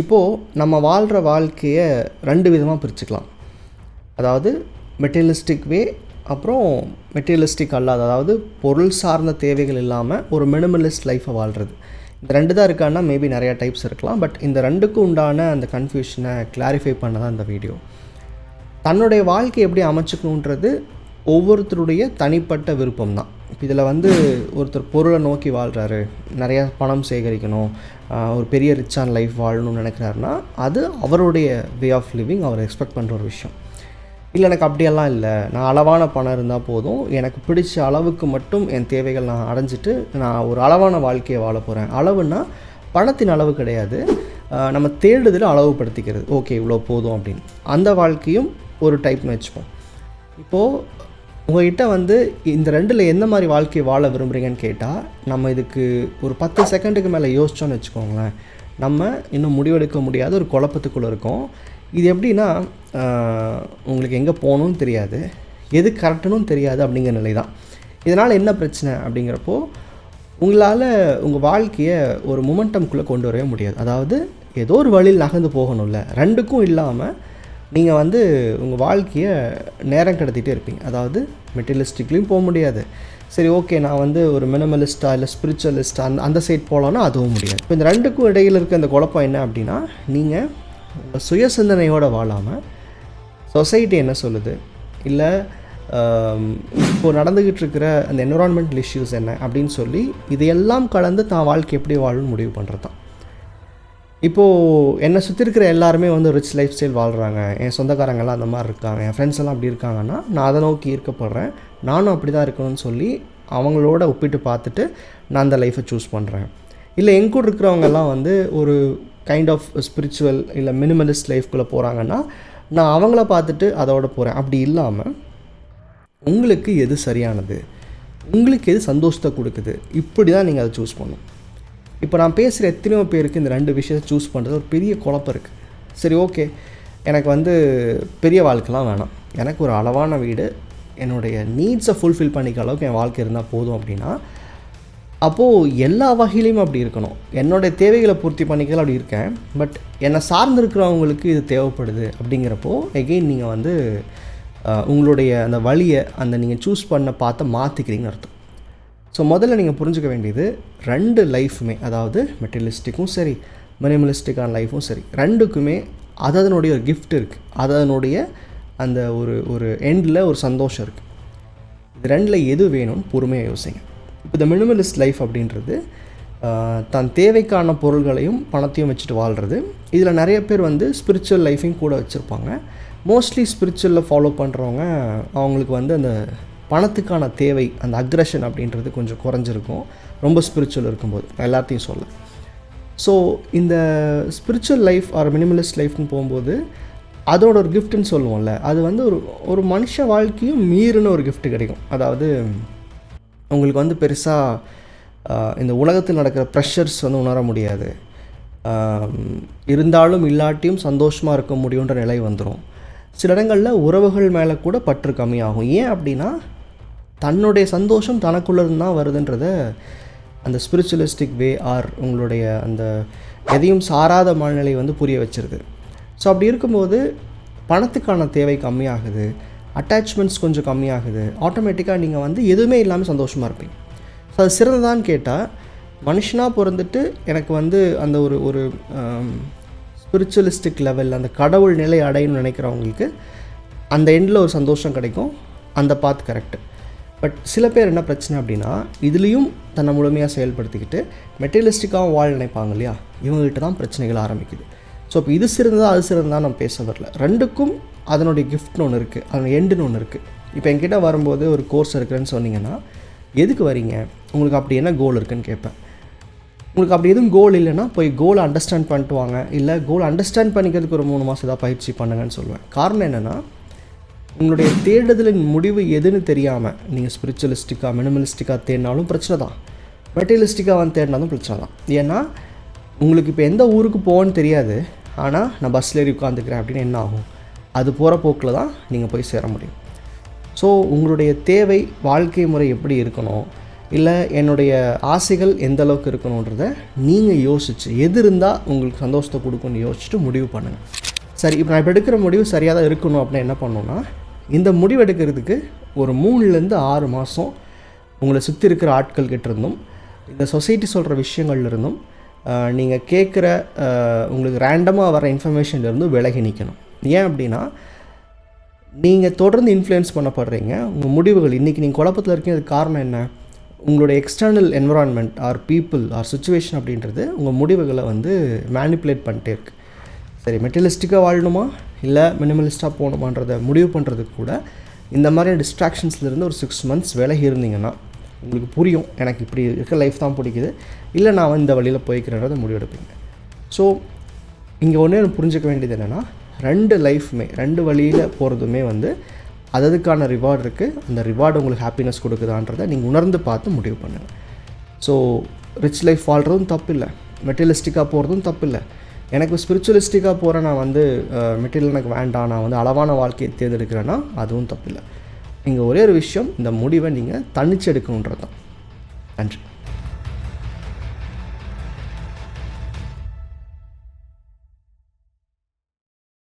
இப்போது நம்ம வாழ்கிற வாழ்க்கையை 2 விதமாக பிரிச்சுக்கலாம். அதாவது மெட்டீரியலிஸ்டிக் வே, அப்புறம் மெட்டீரியலிஸ்டிக் அல்லாத, அதாவது பொருள் சார்ந்த தேவைகள் இல்லாமல் ஒரு மினிமலிஸ்ட் லைஃப்பை வாழ்கிறது. இந்த 2 தான் இருக்கான்னா மேபி நிறையா டைப்ஸ் இருக்கலாம். பட் இந்த 2க்கும் உண்டான அந்த கன்ஃபியூஷனை கிளாரிஃபை பண்ண தான் இந்த வீடியோ. தன்னுடைய வாழ்க்கை எப்படி அமைச்சுக்கணுன்றது ஒவ்வொருத்தருடைய தனிப்பட்ட விருப்பம் தான். இப்போ இதில் ஒருத்தர் பொருளை நோக்கி வாழ்கிறாரு, நிறையா பணம் சேகரிக்கணும், ஒரு பெரிய ரிச்சான லைஃப் வாழணும்னு நினைக்கிறாருன்னா அது அவருடைய வே ஆஃப் லிவிங், அவர் எக்ஸ்பெக்ட் பண்ணுற ஒரு விஷயம். இல்லை எனக்கு அப்படியெல்லாம் இல்லை, நான் அளவான பணம் இருந்தால் போதும், எனக்கு பிடிச்ச அளவுக்கு மட்டும் என் தேவைகள் நான் அடைஞ்சிட்டு நான் ஒரு அளவான வாழ்க்கையை வாழ போகிறேன். அளவுன்னா பணத்தின் அளவு கிடையாது, நம்ம தேடுதல் அளவுபடுத்திக்கிறது. ஓகே இவ்வளோ போதும் அப்படின்னு, அந்த வாழ்க்கையும் ஒரு டைப்னு வச்சுப்போம். இப்போது உங்கள்கிட்ட இந்த 2ல் எந்த மாதிரி வாழ்க்கையை வாழ விரும்புகிறீங்கன்னு கேட்டால், நம்ம இதுக்கு ஒரு 10 செகண்டுக்கு மேலே யோசிச்சோன்னு வச்சுக்கோங்களேன், நம்ம இன்னும் முடிவெடுக்க முடியாத ஒரு குழப்பத்துக்குள்ளே இருக்கோம். இது எப்படின்னா, உங்களுக்கு எங்கே போகணும்னு தெரியாது, எது கரெக்டுன்னு தெரியாது அப்படிங்கிற நிலை தான். இதனால் என்ன பிரச்சனை அப்படிங்கிறப்போ, உங்களால் உங்கள் வாழ்க்கையை ஒரு மொமெண்டம்குள்ளே கொண்டு வரவே முடியாது. அதாவது ஏதோ ஒரு வழியில் நகர்ந்து போகணும்ல, 2க்கும் இல்லாமல் நீங்கள் உங்கள் வாழ்க்கையை நேரம் கடத்திகிட்டே இருப்பீங்க. அதாவது மெட்டீரியலிஸ்டிக்லேயும் போக முடியாது, சரி ஓகே நான் ஒரு மினிமலிஸ்ட்டாக இல்லை ஸ்பிரிச்சுவலிஸ்ட்டாக அந்த சைட் போகலான்னா அதுவும் முடியாது. இப்போ இந்த 2க்கும் இடையில் இருக்க அந்த குழப்பம் என்ன அப்படின்னா, நீங்கள் உங்கள் சுய சிந்தனையோடு வாழாமல் சொசைட்டி என்ன சொல்லுது, இல்லை இப்போது நடந்துக்கிட்டு இருக்கிற அந்த என்விரான்மெண்டல் இஷ்யூஸ் என்ன அப்படின்னு சொல்லி இதையெல்லாம் கலந்து தான் வாழ்க்கை எப்படி வாழணும்னு முடிவு பண்ணுறது தான். இப்போது என்னை சுற்றி இருக்கிற எல்லாருமே ரிச் லைஃப் ஸ்டைல் வாழ்கிறாங்க, என் சொந்தக்காரங்கள்லாம் அந்த மாதிரி இருக்காங்க, என் ஃப்ரெண்ட்ஸ் எல்லாம் அப்படி இருக்காங்கன்னா நான் அதை நோக்கி ஈர்க்கப்படுறேன், நானும் அப்படி தான் இருக்கணும்னு சொல்லி அவங்களோட ஒப்பிட்டு பார்த்துட்டு நான் அந்த லைஃப்பை சூஸ் பண்ணுறேன். இல்லை என் கூட இருக்கிறவங்கெல்லாம் ஒரு கைண்ட் ஆஃப் ஸ்பிரிச்சுவல் இல்லை மினிமலிஸ்ட் லைஃப்குள்ளே போகிறாங்கன்னா நான் அவங்கள பார்த்துட்டு அதோட போகிறேன். அப்படி இல்லாமல் உங்களுக்கு எது சரியானது, உங்களுக்கு எது சந்தோஷத்தை கொடுக்குது, இப்படி தான் நீங்கள் அதை சூஸ் பண்ணணும். இப்போ நான் பேசுகிற எத்தனையோ பேருக்கு இந்த 2 விஷயத்தை சூஸ் பண்ணுறது ஒரு பெரிய குழப்பம் இருக்குது. சரி ஓகே எனக்கு பெரிய வாழ்க்கைலாம் வேணாம், எனக்கு ஒரு அளவான வீடு, என்னுடைய நீட்ஸை ஃபுல்ஃபில் பண்ணிக்க அளவுக்கு என் வாழ்க்கை இருந்தால் போதும் அப்படின்னா, அப்போது எல்லா வகையிலையும் அப்படி இருக்கணும். என்னுடைய தேவைகளை பூர்த்தி பண்ணிக்கலாம் அப்படி இருக்கேன், பட் என்னை சார்ந்திருக்கிறவங்களுக்கு இது தேவைப்படுது அப்படிங்கிறப்போ எகெயின் நீங்கள் உங்களுடைய அந்த வழியை நீங்கள் சூஸ் பண்ண பார்த்து மாற்றிக்கிறீங்கன்னு அர்த்தம். ஸோ முதல்ல நீங்கள் புரிஞ்சுக்க வேண்டியது 2 லைஃப்புமே, அதாவது மெட்டீரியலிஸ்டிக்கும் சரி மினிமலிஸ்டிக்கான லைஃப்பும் சரி, 2க்குமே அதனுடைய ஒரு கிஃப்ட் இருக்குது, அதனுடைய அந்த ஒரு எண்டில் ஒரு சந்தோஷம் இருக்குது. இது 2ல் எது வேணும்னு பொறுமையாக யோசிங்க. இப்போ இந்த மினிமலிஸ்ட் லைஃப் அப்படின்றது தன் தேவைக்கான பொருள்களையும் பணத்தையும் வச்சுட்டு வாழ்கிறது. இதில் நிறைய பேர் ஸ்பிரிச்சுவல் லைஃபையும் கூட வச்சுருப்பாங்க. மோஸ்ட்லி ஸ்பிரிச்சுவலில் ஃபாலோ பண்ணுறவங்க அவங்களுக்கு அந்த பணத்துக்கான தேவை, அந்த அக்ரெஷன் அப்படின்றது கொஞ்சம் குறைஞ்சிருக்கும் ரொம்ப ஸ்பிரிச்சுவல் இருக்கும்போது, எல்லாத்தையும் சொல்ல. ஸோ இந்த ஸ்பிரிச்சுவல் லைஃப் ஆர் மினிமலிஸ்ட் லைஃப்னு போகும்போது அதோட ஒரு கிஃப்ட்டுன்னு சொல்லுவோம்ல, அது ஒரு மனுஷ வாழ்க்கையும் மீறின ஒரு கிஃப்ட் கிடைக்கும். அதாவது உங்களுக்கு பெருசாக இந்த உலகத்தில் நடக்கிற ப்ரெஷர்ஸ் உணர முடியாது, இருந்தாலும் இல்லாட்டியும் சந்தோஷமாக இருக்க முடியுன்ற நிலை வந்துடும். சில இடங்களில் உறவுகள் மேலே கூட பற்று கம்மியாகும். ஏன் அப்படின்னா தன்னுடைய சந்தோஷம் தனக்குள்ளேருந்து தான் வருதுன்றத அந்த ஸ்பிரிச்சுவலிஸ்டிக் வே ஆர் உங்களுடைய அந்த எதையும் சாராத மனநிலை புரிய வச்சிருது. ஸோ அப்படி இருக்கும்போது பணத்துக்கான தேவை கம்மியாகுது, அட்டாச்மெண்ட்ஸ் கொஞ்சம் கம்மியாகுது, ஆட்டோமேட்டிக்காக நீங்கள் எதுவுமே இல்லாமல் சந்தோஷமாக இருப்பீங்க. ஸோ அது சிறந்ததான்னு கேட்டால், மனுஷனாக பிறந்துட்டு எனக்கு அந்த ஒரு ஸ்பிரிச்சுவலிஸ்டிக் லெவல், அந்த கடவுள் நிலை அடையணும்னு நினைக்கிறவங்களுக்கு அந்த எண்டில் ஒரு சந்தோஷம் கிடைக்கும், அந்த பாத் கரெக்டு. பட் சில பேர் என்ன பிரச்சனை அப்படின்னா, இதுலேயும் தன்னை முழுமையாக செயல்படுத்திக்கிட்டு மெட்டீரியலிஸ்டிக்காகவும் வாழ நினைப்பாங்க இல்லையா, இவங்ககிட்ட தான் பிரச்சனைகள் ஆரம்பிக்குது. ஸோ இப்போ இது சிறந்ததாக அது சிறந்ததாக நம்ம பேச வரல, 2க்கும் அதனுடைய கிஃப்ட்னு ஒன்று இருக்குது, அதனுடைய எண்டுன்னு ஒன்று இருக்குது. இப்போ என்கிட்ட வரும்போது ஒரு கோர்ஸ் இருக்குதுன்னு சொன்னீங்கன்னா எதுக்கு வரீங்க, உங்களுக்கு அப்படி என்ன கோல் இருக்குதுன்னு கேட்பேன். உங்களுக்கு அப்படி எதுவும் கோல் இல்லைன்னா போய் கோலை அண்டர்ஸ்டாண்ட் பண்ணிட்டு வாங்க, இல்லை கோலை அண்டர்ஸ்டாண்ட் பண்ணிக்கிறதுக்கு ஒரு 3 மாதம் ஏதாவது பயிற்சி பண்ணுங்கன்னு சொல்லுவேன். காரணம் என்னென்னா, உங்களுடைய தேடுதலின் முடிவு எதுன்னு தெரியாமல் நீங்கள் ஸ்பிரிச்சுவலிஸ்டிக்காக மினிமலிஸ்டிக்காக தேடினாலும் பிரச்சனை தான், மெட்டீரியலிஸ்டிக்காக தேடினாலும் பிரச்சனை தான். ஏன்னா உங்களுக்கு இப்போ எந்த ஊருக்கு போகணுன்னு தெரியாது, ஆனால் நான் பஸ்ஸில் ஏறி உட்காந்துக்கிறேன் அப்படின்னு என்ன ஆகும், அது போகிற போக்கில் தான் நீங்கள் போய் சேர முடியும். ஸோ உங்களுடைய தேவை வாழ்க்கை முறை எப்படி இருக்கணும், இல்லை என்னுடைய ஆசைகள் எந்த அளவுக்கு இருக்கணுன்றத நீங்கள் யோசிச்சு எது இருந்தால் உங்களுக்கு சந்தோஷத்தை கொடுக்குன்னு யோசிச்சுட்டு முடிவு பண்ணுங்கள். சரி, இப்போ நான் இப்போ எடுக்கிற முடிவு சரியாக தான் இருக்கணும் அப்படின்னா என்ன பண்ணணுன்னா, இந்த முடிவு எடுக்கிறதுக்கு ஒரு 3லேருந்து 6 மாதம் உங்களை சுற்றி இருக்கிற ஆட்கள் கிட்ட இருந்தும் இந்த சொசைட்டி சொல்கிற விஷயங்கள்ல இருந்தும் நீங்கள் கேட்குற உங்களுக்கு ரேண்டமாக வர இன்ஃபர்மேஷன்லேருந்து விலகி நிற்கணும். ஏன் அப்படின்னா, நீங்கள் தொடர்ந்து இன்ஃப்ளூயன்ஸ் பண்ணப்படுறீங்க. உங்கள் முடிவுகள் இன்றைக்கி நீங்கள் குழப்பத்தில் இருக்கீங்க, காரணம் என்ன? உங்களுடைய external environment are people are situation அப்படின்றது உங்கள் முடிவுகளை வந்து மேனிப்புலேட் பண்ணிட்டே இருக்குது. சரி, மெட்டீரியலிஸ்டிக்காக வாழணுமா இல்லை மினிமலிஸ்ட்டாக போகணுமான்றதை முடிவு பண்ணுறதுக்கு கூட இந்த மாதிரி டிஸ்ட்ராக்ஷன்ஸ்லேருந்து ஒரு 6 months விலகி இருந்தீங்கன்னா உங்களுக்கு புரியும், எனக்கு இப்படி இருக்க லைஃப் தான் பிடிக்குது, இல்லை நான் இந்த வழியில் போய்க்கிறேன்றதை முடிவெடுப்பீங்க. ஸோ இங்கே ஒன்று புரிஞ்சுக்க வேண்டியது என்னென்னா, 2 லைஃப்மே 2 வழியில் போகிறதுமே வந்து அதுக்கான ரிவார்டு இருக்குது. அந்த ரிவார்டு உங்களுக்கு ஹாப்பினஸ் கொடுக்குதான்றதை நீங்கள் உணர்ந்து பார்த்து முடிவு பண்ணுங்கள். ஸோ ரிச் லைஃப் வாழ்கிறதும் தப்பு இல்லை, மெட்டீரியலிஸ்டிக்காக போகிறதும் தப்பு இல்லை. எனக்கு ஸ்பிரிச்சுவலிஸ்டிக்காக போகிறேன், நான் வந்து மெட்டீரியல் எனக்கு வேண்டாம், நான் வந்து அளவான வாழ்க்கையை தேர்ந்தெடுக்கிறேன்னா அதுவும் தப்பு இல்லை. நீங்கள் ஒரே ஒரு விஷயம், இந்த முடிவை நீங்கள் தனிச்சு எடுக்கணுன்றது தான். நன்றி.